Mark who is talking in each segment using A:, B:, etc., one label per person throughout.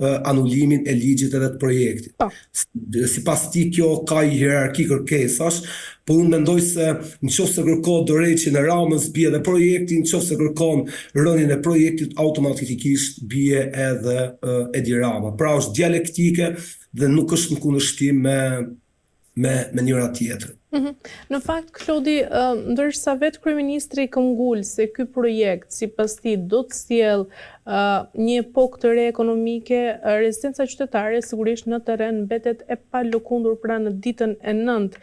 A: anullimin e ligjit edhe të projektit. Sipas tij kjo ka një hierarki kërkesash, po unë mendoj se nëse kërkon dorëheqjen e Ramës, bie edhe projekti, nëse kërkon rënien e projektit, automatikisht bie edhe Edi Rama. Pra është dialektike dhe nuk është në kundërshtim me njëra tjetrën.
B: Në fakt, Klodi, ndërsa vetë kryeministri këmbgul se ky projekt, sipas tij, do të sjellë një epokë të re ekonomike, rezistenca qytetare sigurisht në terren mbetet e palëkundur pra në ditën e 9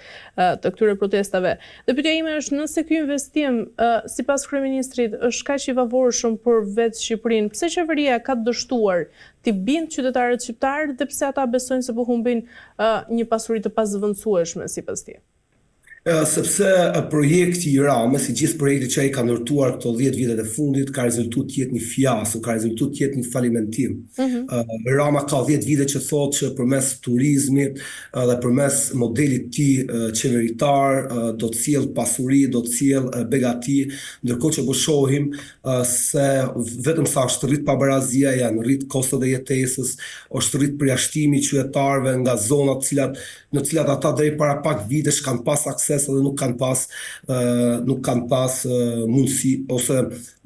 B: të këtyre protestave. Dhe pyetja ime është nëse ky investim, sipas kryeministrit, është kaq i favorshëm për vetë Shqipërinë, pse qeveria ka dështuar t'i bindë qytetarët shqiptarë dhe pse ata besojnë se po humbin një pasuri të pazëvendësueshme sipas tij?
A: Sepse projekti i Ramës, si gjithë projektet që ai ka ndërtuar këto 10 vitet e fundit, ka rezultuar të jetë një fiasko, ka rezultuar të jetë një falimentim. Rama ka 10 vite që thotë që përmes turizmit dhe përmes modelit të tij qeveritar do të sjellë pasuri, do të sjellë begati, ndërkohë që po shohim se vetëm sa është rrit pabarazia, janë rrit kostot e jetesës, është rrit përjashtimi i qytetarëve nga zonat në cilat ata deri para pak vitesh kanë pas akses dhe nuk kanë pas mundësi ose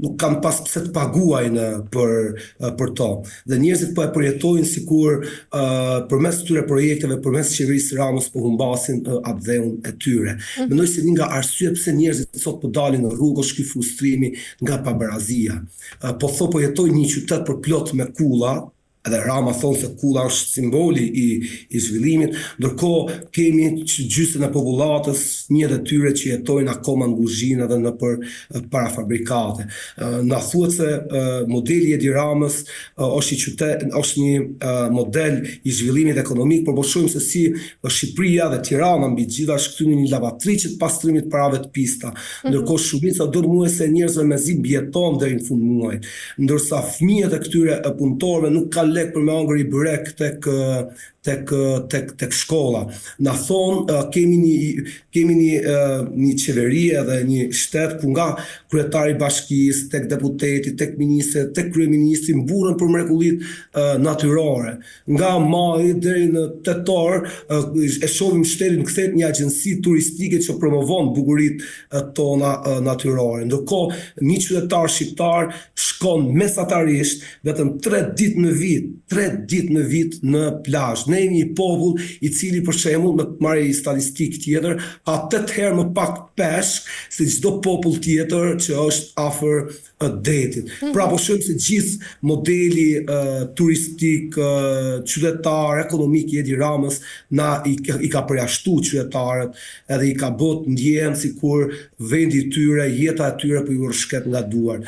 A: nuk kanë pas pse të paguajnë për to. Dhe njerëzit po e përjetojnë sikur përmes këtyre projekteve, përmes qeverisë Ramës po humbasin atë dheun e tyre. Mendoj se një nga arsyet pse njerëzit sot po dalin në rrugë është ky frustrimi nga pabarazia. Po jetojnë një qytet përplot me kulla. Edhe Rama thonë se kulla është simboli i zhvillimit, ndërkohë kemi gjysmën e popullatës, një dhe tyre që jetojnë akoma në kuzhinë dhe në parafabrikate. Na thuhet se modeli i Edi Ramës është një model i zhvillimit ekonomik, por po shohim se si Shqipëria dhe Tirana mbi gjitha është kthyer në një lavatriçe të pastrimit parave të pista, ndërkohë shumica dorëmuese e njerëzve mezi mbijeton deri në fund muajit, ndërsa fëmijët e këtyre punëtorëve nuk kanë lek për me hongër i byrek tek shkolla. Na thonë kemi një qeveri edhe një shtet ku nga kryetari i bashkisë, tek deputeti, tek ministri, tek kryeministri mburren për mrekullitë natyrore. Nga maji deri në tetor e shohim shtetin kthehet një agjenci turistike që promovon bukuritë tona natyrore. Ndërkohë një qytetar shqiptar shkon mesatarisht vetëm 3 ditë në vit në plazh. Ne jemi një popull i cili për shembull, me të marrë një statistikë tjetër, ka 8 herë më pak peshk se çdo popull tjetër që është afër detit. Pra po shohim se gjithë modeli turistik, qytetar, ekonomik i Edi Ramës i ka përjashtuar qytetarët edhe i ka bërë ndjen sikur vendi i tyre, jeta e tyre po i rrshket nga duart.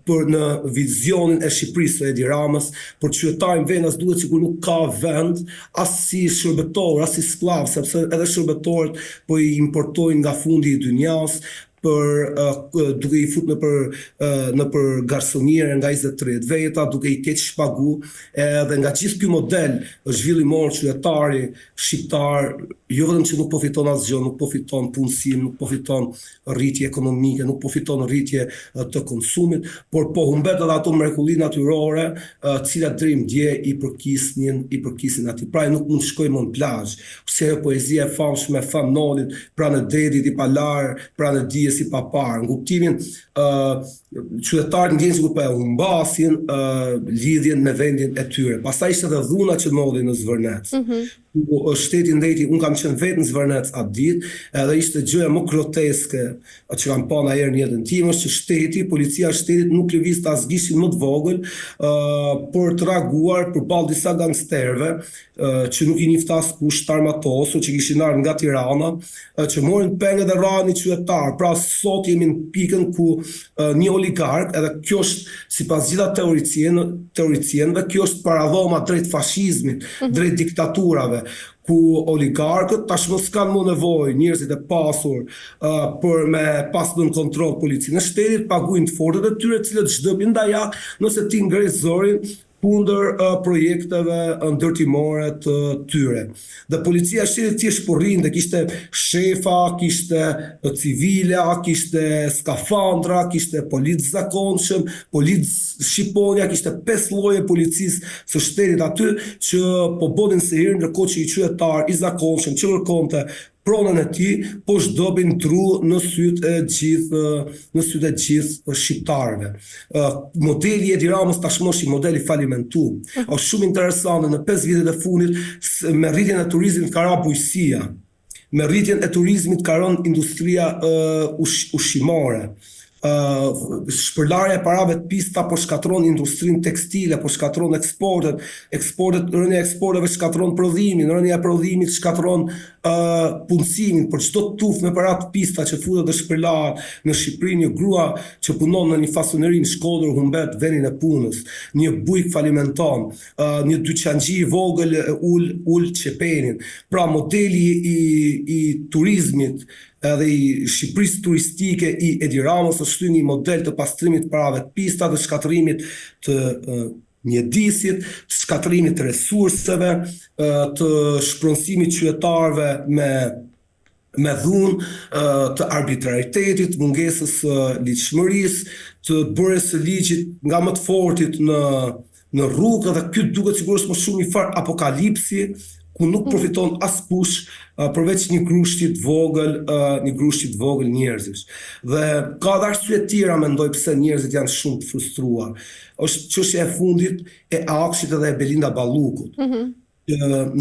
A: Për në vizionin e Shqipërisë së Edi Ramës, për qytetarin vendas duhet sikur nuk ka vend as si shërbetor, as si skllav, sepse edhe shërbetorët po i importojnë nga fundi i dynjas, duke i fut në për garsoniere nga 20-30 veta, duke i keq shpagu, edhe nga gjithë ky model zhvillimor qytetari shqiptar, jo vetëm që nuk po fiton asgjë, nuk po fiton punësim, nuk po fiton rritje ekonomike, nuk po fiton rritje të konsumit, por po humbet edhe ato mrekulli natyrore, cilat deri dje i përkisnin atij. Pra nuk mund të shkojmë më në plazh. Pse poezia e famshme Fanolit, pranë dedit i palar, pranë dijes si papar, në kuptimin qytetarët ndjesin sikur po e humbasin lidhjen me vendin e tyre. Pastaj ishte edhe dhuna që ndodhi në Zvërnec. Shteti ndeti, unë kam qenë vetë në Zvërnec atë ditë, edhe ishte gjëja më groteske që kam pa ndonjëherë në jetën time, është që policia e shtetit nuk lëvizte as gishin më të vogël për të reaguar përballë disa gangsterëve që nuk i njihte askush, të armatosur, që kishin ardhur nga Tirana, që morin pengë dhe rranin qytetar. Pra sot jemi në pikën ku një oligark, edhe kjo është sipas gjitha teoricienëve, kjo është paradhoma drejt fashizmit, drejt diktaturave, ku oligarkët tashmë s'kanë më nevojë, njerëzit e pasur për me pas në kontroll policinë e shtetit, paguajnë të fortët e tyre, cilët çdo ndaj nëse ti ngres zorin, kundër projekteve ndërtimore të tyre. Dhe policia thjesht po rrinte, kishte shefa, kishte civila, kishte skafandra, kishte policë zakonshëm, policë shqiponja, kishte 5 lloje policisë së shtetit aty që po bonin se herë, ndërkohë që i qytetar i zakonshëm që kërkonte pronën e tij, po shdobin tru në sytë e gjithë shqiptarëve. Modeli Edi Ramës tashmë është një model i falimentuar. Është shumë interesante në 5 vitet e fundit me rritjen e turizmit ka ra bujësia. Me rritjen e turizmit ka rënë industria ushqimore. Shpërlarja e parave të pista po shkatron industrinë tekstile, po shkatron eksportet, rënja e eksporteve shkatron prodhimin, rënja e prodhimit shkatron punësimin. Për çdo tufë me para të pista që futet dhe shpërlahet në Shqipëri, një grua që punon në një fasoneri në Shkodër humbet vendin e punës, një bujk falimenton, një dyqanxhi i vogël ul qepenin. Pra modeli i turizmit edhe i Shqipërisë turistike i Edi Ramës është një model të pastrimit të parave të pista, të shkatërimit të mjedisit, të shkatërimit të resurseve, të shpronësimit qytetarëve me dhunë, të arbitraritetit, mungesës ligjshmërisë, të bërjes së ligjit nga më të fortit në rrugë, dhe ky duket sigurisht më shumë një farë apokalipsi, ku nuk përfiton askush përveç një grushti të vogël njerëzish. Dhe ka dhe arsye tjera mendoj pse njerëzit janë shumë të frustruar. Është çështja e fundit e Akshit edhe e Belinda Ballukut.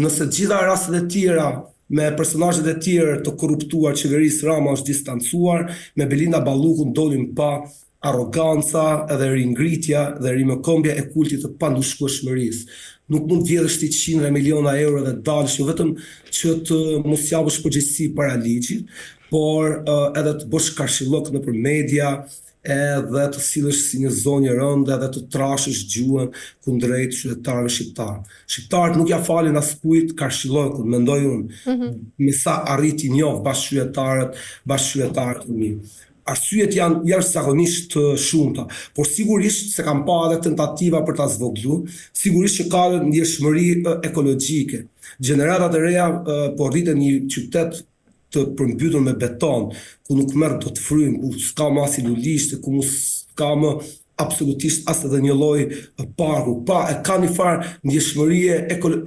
A: Nëse gjitha rastet e tjera me personazhet e tjerë të korruptuar qeverisë Rama është distancuar, me Belinda Ballukun dolin pa arroganca edhe ringritja dhe rimëkombja e kultit të pandushkueshmërisë. Nuk mund vjedhësh ti 100 miliona euro dhe dalësh, jo vetëm që të mos japësh përgjegjësi para ligjit, por edhe të bësh karshillok nëpër media, edhe të sillesh si një zonjë e rëndë, edhe të trashësh gjuhën kundrejt qytetarëve shqiptar. Shqiptarët nuk ja falin askujt karshillokun, mendoj unë, me sa arriti njoh bashkëqytetarët e mi. Arsyet janë jashtëzakonisht të shumta, por sigurisht se kam pa edhe tentativa për ta zvogëluar, sigurisht që ka ndjeshmëri ekologjike. Gjeneratat e reja po rriten një qytet të përmbytur me beton, ku nuk merr dot frym, ku s'ka më as lulishte, ku s'ka më absolutisht as edhe një lloj parku, ka një farë ndjeshmërie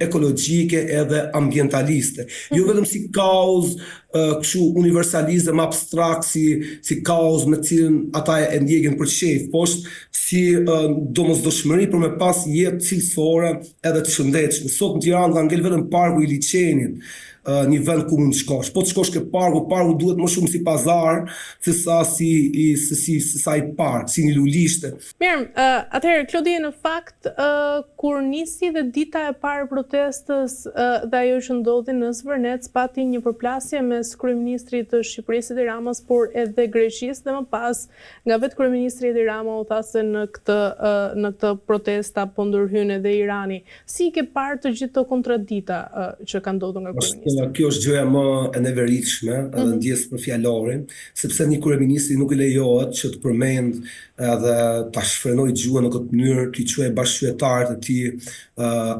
A: ekologjike edhe ambientaliste. Jo vetëm si kauz kështu universalizëm abstrakt, si kauz me cilën ata e ndjekin për shef, po është si domosdoshmëri për me pas jetë cilësore edhe të shëndetshme. Sot në Tiranë ka ngel vetëm parku i Liçenit, një vend ku mund të shkosh. Po të shkosh ke parku duhet më shumë si pazar, se sa i park, si një lulishte.
B: Mirë, atëherë, Klodi, në fakt, kur nisi dhe dita e parë protestës dhe ajo që ndodhi në Zvërnec, pati një përplasje mes kryeministrit të Shqipërisë Edi Ramës, por edhe Greqisë, dhe më pas nga vetë kryeministri Edi Rama u tha se në këtë protesta po ndërhyn edhe Irani. Si ke parë të gjithë të kontradita që ka ndodhur nga kryeministri?
A: Kjo është gjëja më e neveritshme edhe ndjes për fjalorin, sepse një kryeministri nuk i lejohet që të përmend edhe ta shfrenojë gjuhën në këtë mënyrë, t'i quajë bashkëqytetarët e tij